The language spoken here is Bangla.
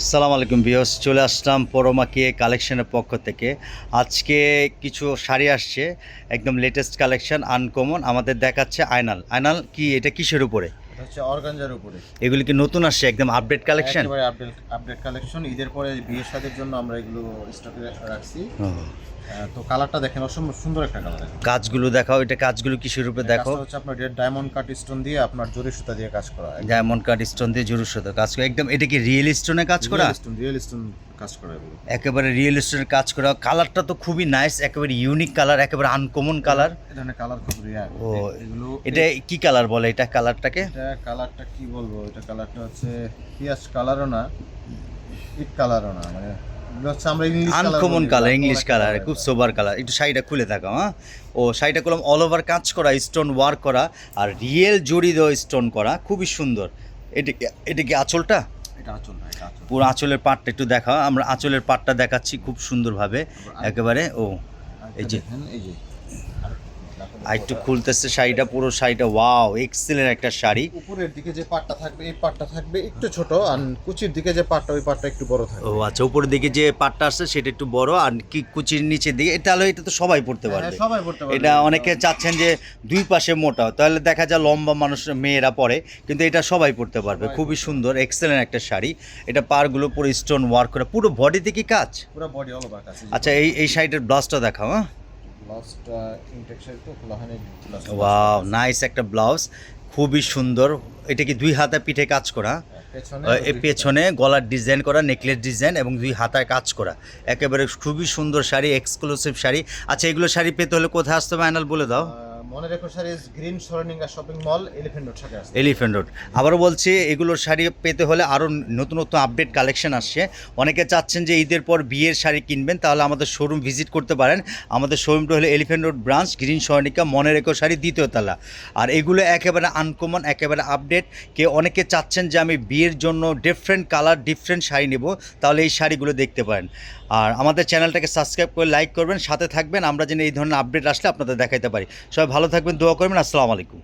আসসালামু আলাইকুম ভিউয়ার্স, চলে আসলাম পরমাকে কালেকশনের পক্ষ থেকে। আজকে কিছু শাড়ি আসছে, একদম লেটেস্ট কালেকশন, আনকমন। আমাদের দেখাচ্ছে আয়নাল। আয়নাল কি এটা কিসের উপরে? এটা হচ্ছে অর্গানজার উপরে। এগুলি কি নতুন আসছে, একদম আপডেট কালেকশন? একেবারে আপডেট কালেকশন। ঈদের পরে বিয়ের শাদীর জন্য আমরা এগুলো স্টকে রাখছি। তো কালারটা দেখেন, অসম্ভব সুন্দর একটা কালার। কাজগুলো দেখাও, এটা কাজগুলো কিসের উপরে দেখো? কাজটা হচ্ছে আপনার ডায়মন্ড কাট স্টোন দিয়ে, আপনার জরি সুতা দিয়ে কাজ করা। ডায়মন্ড কাট স্টোন দিয়ে জরুর সাথে কাজ করা, একদম। এটা কি রিয়েল স্টোনে কাজ করা? রিয়েল স্টোন কাজ করা এগুলো। একেবারে রিয়েল স্টোনের কাজ করা। কালারটা তো খুবই নাইস, একেবারে ইউনিক কালার, একেবারে আনকমন কালার। এই ধরনের কালার খুব রেয়ার। ও, এগুলো এটা কি কালার বলে এটা কালারটাকে? এটা কালারটা কি বলবো, এটা কালারটা হচ্ছে পিয়াজ কালারও না, ইট কালারও না, মানে আনকমন কালার, ইংলিশ কালার, খুব সোবার কালার। একটু শাড়িটা খুলে থাকো। হ্যাঁ, ও শাড়িটা করলাম অল ওভার কাজ করা, স্টোন ওয়ার্ক করা, আর রিয়েল জড়ি দেওয়া স্টোন করা, খুবই সুন্দর। এটা কি আঁচলটা? এটা আঁচল না, এটা আঁচল। পুরো আঁচলের পাটটা একটু দেখাও। আমরা আঁচলের পাটটা দেখাচ্ছি খুব সুন্দরভাবে একেবারে। ও এই যে, এই যে আর একটু খুলতেছে শাড়িটা, পুরো শাড়িটা ওয়াও, এক্সেলেন্ট একটা শাড়ি। উপরের দিকে যে পাটটা থাকবে, এই পাটটা থাকবে একটু ছোট, আর কুচির দিকে যে পাটটা, ওই পাটটা একটু বড় থাকবে। ও আচ্ছা, উপরের দিকে যে পাটটা আসছে সেটা একটু বড়, আর কি কুচির নিচের দিকে তাহলে এটা তো সবাই পড়তে পারবে। হ্যাঁ, সবাই পড়তে পারবে। এটা অনেকে চাচ্ছেন যে দুই পাশে মোটা, তাহলে দেখা যায় লম্বা মানুষ মেয়েরা পরে, কিন্তু এটা সবাই পড়তে পারবে। খুবই সুন্দর, এক্সেলেন্ট একটা শাড়ি। এটা পাড়গুলো পুরো স্টোন ওয়ার্ক করা, পুরো বডিতে কি কাজ? পুরো বডি অল ওভার কাজ। আচ্ছা, এই শাড়িটার ব্লাউজটা দেখাও। হ্যাঁ, লাস্টটা ইনটেক্সের তো খোলা হয়নি। ওয়াও, নাইস একটা ব্লাউজ, খুবই সুন্দর। এটা কি দুই হাতে পিঠে কাজ করা? পেছনে গলার ডিজাইন করা, নেকলেস ডিজাইন, এবং দুই হাতায় কাজ করা, একেবারে খুবই সুন্দর শাড়ি, এক্সক্লুসিভ শাড়ি। আচ্ছা, এগুলো শাড়ি পেতে হলে কোথায় আসতে হবে আয়নাল বলে দাও। মনে রেখো শাড়িজ গ্রিন সরনিঙ্গা শপিং মল, এলিফ্যান্ট রোড সাথে আছে। Elephant road. আবারও বলছি, এগুলোর শাড়ি পেতে হলে আরও নতুন নতুন আপডেট কালেকশন আসছে। অনেকে চাচ্ছেন যে ঈদের পর বিয়ের শাড়ি কিনবেন, তাহলে আমাদের শোরুম ভিজিট করতে পারেন। আমাদের শোরুমটা হলো এলিফ্যান্ট রোড ব্রাঞ্চ, গ্রিন সরনিকা, মনে রেখো শাড়ি, দ্বিতীয় তলা। আর এগুলো একেবারে আনকমন, একেবারে আপডেট। অনেকে চাচ্ছেন যে আমি বিয়ের জন্য ডিফারেন্ট কালার, ডিফারেন্ট শাড়ি নেব, তাহলে এই শাড়িগুলো দেখতে পারেন। আর আমাদের চ্যানেলটাকে সাবস্ক্রাইব করে লাইক করবেন, সাথে থাকবেন, আমরা যেন এই ধরনের আপডেট আসলে আপনাদের দেখাইতে পারি। সবাই ভালো থাকবেন, দোয়া করবেন। আসসালামু আলাইকুম।